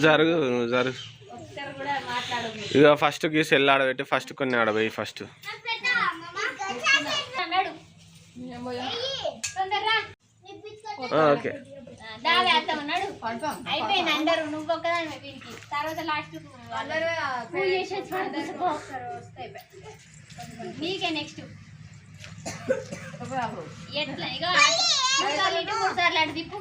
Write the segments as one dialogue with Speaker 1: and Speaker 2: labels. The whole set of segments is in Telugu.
Speaker 1: జరుగు జరుగు ఇక ఫస్ట్ గీసి వెళ్ళి ఆడబెట్టి ఫస్ట్ కొన్ని ఆడబోయి ఫస్ట్ ఓకే
Speaker 2: అయిపోయింది అందరూ నువ్వు ఒక్కదాని వీరికి తర్వాత లాస్ట్ నీకే నెక్స్ట్ ఎట్లా ఇక 3 సార్లు అటు తిప్పు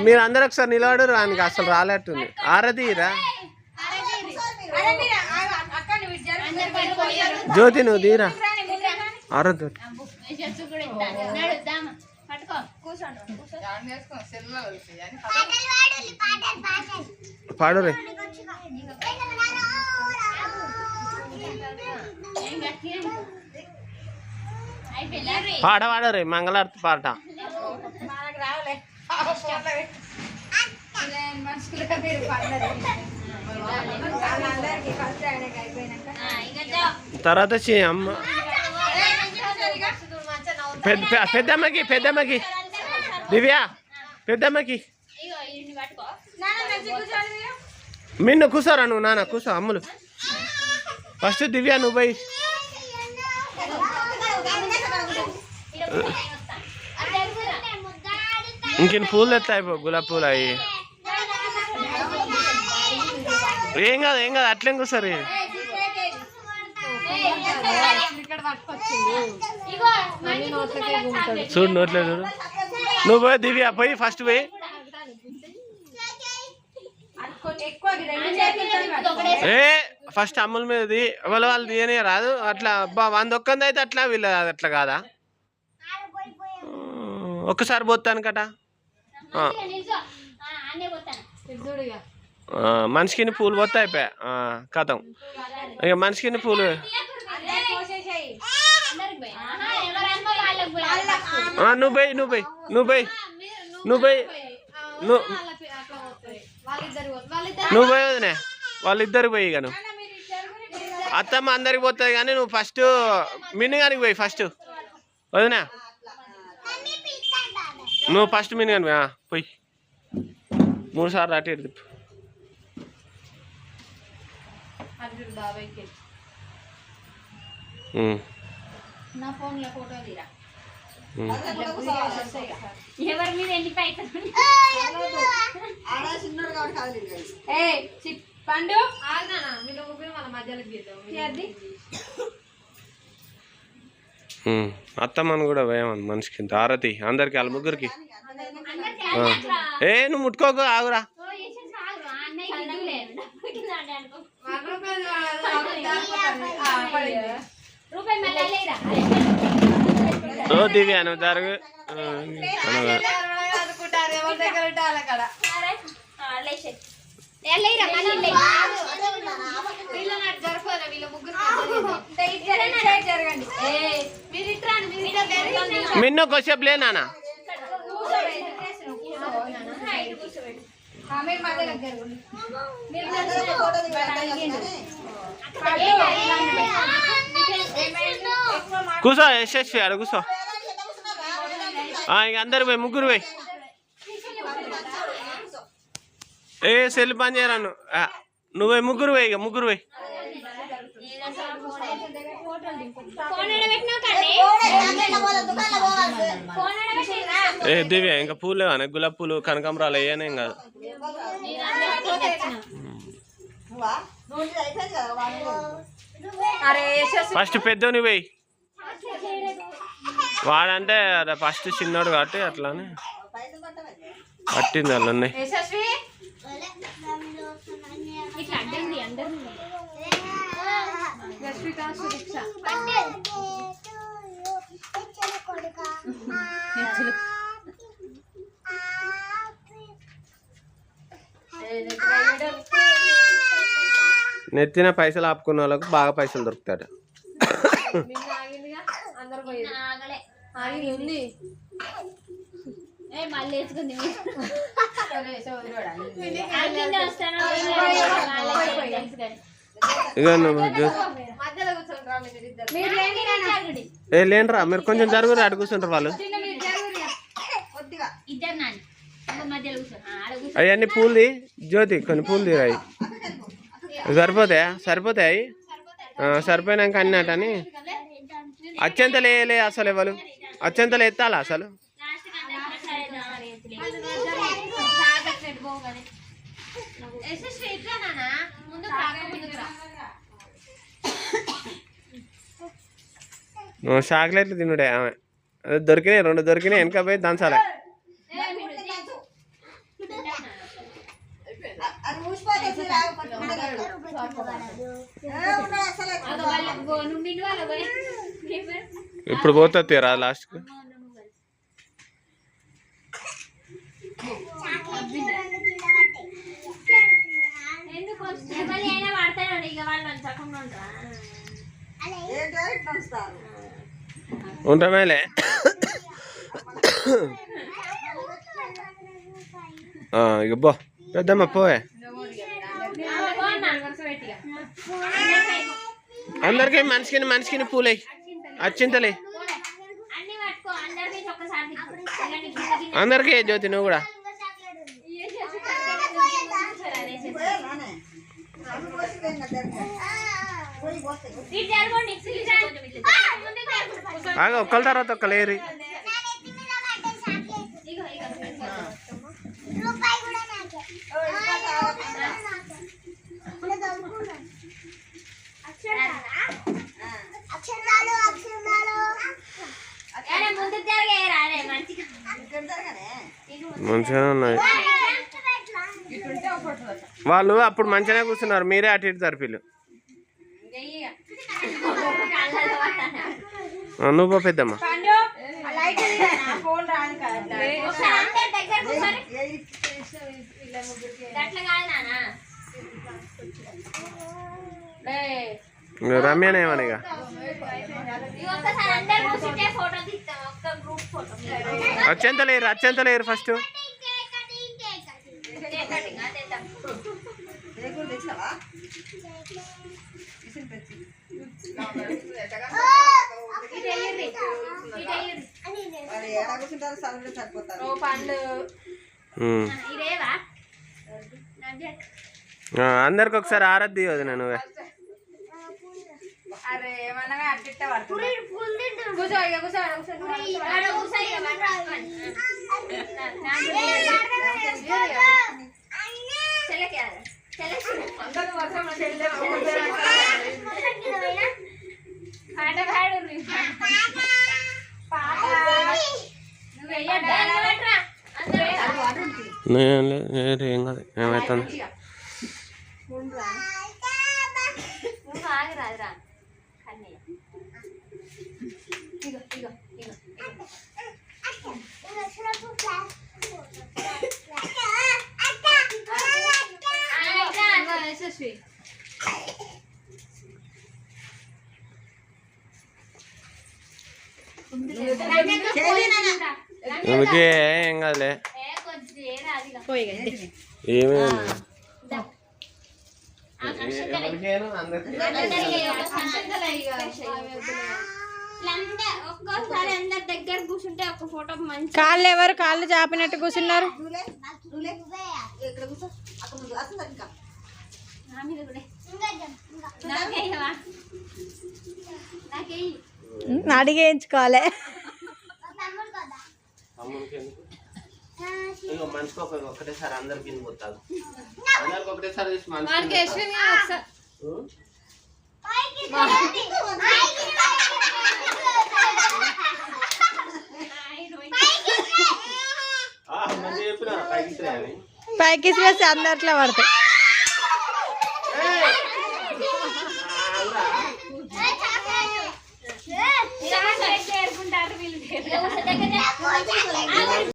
Speaker 1: మీరు అందరు ఒకసారి నిలబడరు ఆయనకి అసలు రాలేట్టుంది ఆరదీరా జ్యోతి నువ్వు తీరా ఆరద్దు పాడు రే పాడ రే మంగళారతి పాట తర్వాత అమ్మ పెద్దమ్మకి దివ్య పెద్దమ్మకి మిన్ను కూర్చోరా నువ్వు నాన్న కూర్చో అమ్ములు ఫస్ట్ దివ్య నువ్వు పోయి ఇంక పూలు ఎత్తాయి గులాబీ పూలు అవి ఏం కాదు అట్లేం కూర్చోరు చూడు నోట్లే చూడు నువ్వు పోయి దివ్య పోయి ఫస్ట్ పోయి ఏ ఫస్ట్ అమ్ముల మీదది వాళ్ళు తీయనే రాదు అట్లా అబ్బా 100 ఒక్కంది అయితే అట్లా వీళ్ళు అట్లా కాదా ఒక్కసారి పోతాను కట మనిషికి పూలు పోతే అయిపోయా కథం ఇక మనిషికి పూలు నువ్వు పోయి వదినే వాళ్ళిద్దరికి పోయి ఇక నువ్వు అత్తమ్మ అందరికి పోతుంది కానీ నువ్వు ఫస్ట్ మిన్నిగానికి పోయి ఫస్ట్ వదినా నువ్వు ఫస్ట్ మిన్నిగాని పోయి 3 సార్లు అటు ఇటు తిప్పు
Speaker 2: నా ఫోన్లో ఫోటో తీరా ఎవరి మీద పండు
Speaker 1: అత్తమ్మని కూడా వేయమని మనిషికి ఆరతి అందరికి వాళ్ళ ముగ్గురికి ఏ నువ్వు ముట్టుకోకు ఆగురా ఓ దివ్య నువ్వు జరుగు మిన్ను కొద్దిసేపు లేనా కూర్చో యశస్వి ఆడ కూర్చో ఇంక అందరు పోయి ముగ్గురు పోయి ఏ సెల్ పని చేయరాను నువ్వు ముగ్గురు పోయి ఇక ముగ్గురు పోయి ఏ దివ్య ఇంకా పూలు లేవా గులాబీ పూలు కనకాంబరాలు వేయనే ఏం కాదు ఫస్ట్ పెద్దోని పోయి వాడంటే ఫస్ట్ చిన్నోడు కాబట్టి అట్లానే పట్టింది వాళ్ళని నెత్తిన పైసలు ఆపుకున్న వాళ్ళకు బాగా పైసలు దొరుకుతాడు.
Speaker 2: మళ్ళీ వేసుకుంది
Speaker 1: ఇక నువ్వు లేండ్రా మీరు కొంచెం జరుగురు అటు కూర్చుంటారు వాళ్ళు. అవన్నీ పూలది జ్యోతి, కొన్ని పూలది అవి సరిపోతాయా? సరిపోతాయి. సరిపోయినాక అన్నట్టని అత్యంతలు వేయలే అసలు ఎవరు అత్యంతలు ఎత్తాలా అసలు? చాక్లెట్లు తినుడే ఆమె. అదే దొరికినాయి, 2 దొరికినాయి, వెనక పోయి దంచాలి. ఇప్పుడు పోతా తీరా లాస్ట్కి. ఉంటామేలే. ఇక బో పెద్దమ్మ పోయే. అందరికి మనిషికి పూలే అచ్చింతలే అందరికి. జ్యోతి నువ్వు కూడా ఒక్కల తర్వాత ఒక్కలు ఏరి. మంచిగా ఉన్నాయి వాళ్ళు. అప్పుడు మంచిగానే కూర్చున్నారు, మీరే అటు ఇటు తరపిలు. నువ్వు పో పెద్దమ్మ. రమ్యనే ఏమని ఇక అత్యంతలేరు ఫస్ట్. అందరికి ఒకసారి ఆరద్ది వదిన నువ్వే. ఏం కాదు, ఏమవుతుంది. నువ్వుకే ఏం కాదులే. ఏమేమి
Speaker 2: ఒక్కోసారి అందరి దగ్గర కూర్చుంటే ఒక ఫోటో మంచి.
Speaker 3: కాళ్ళు ఎవరు కాళ్ళు చాపినట్టు కూర్చున్నారు? అడిగేయించుకోవాలి.
Speaker 1: మనిషికి ఒకటేసారి అందరికి పోతారు. అందరికి ఒకటేసారి తీసి మనిషి
Speaker 3: పైకి వేసి అందరిలో పడతాయి.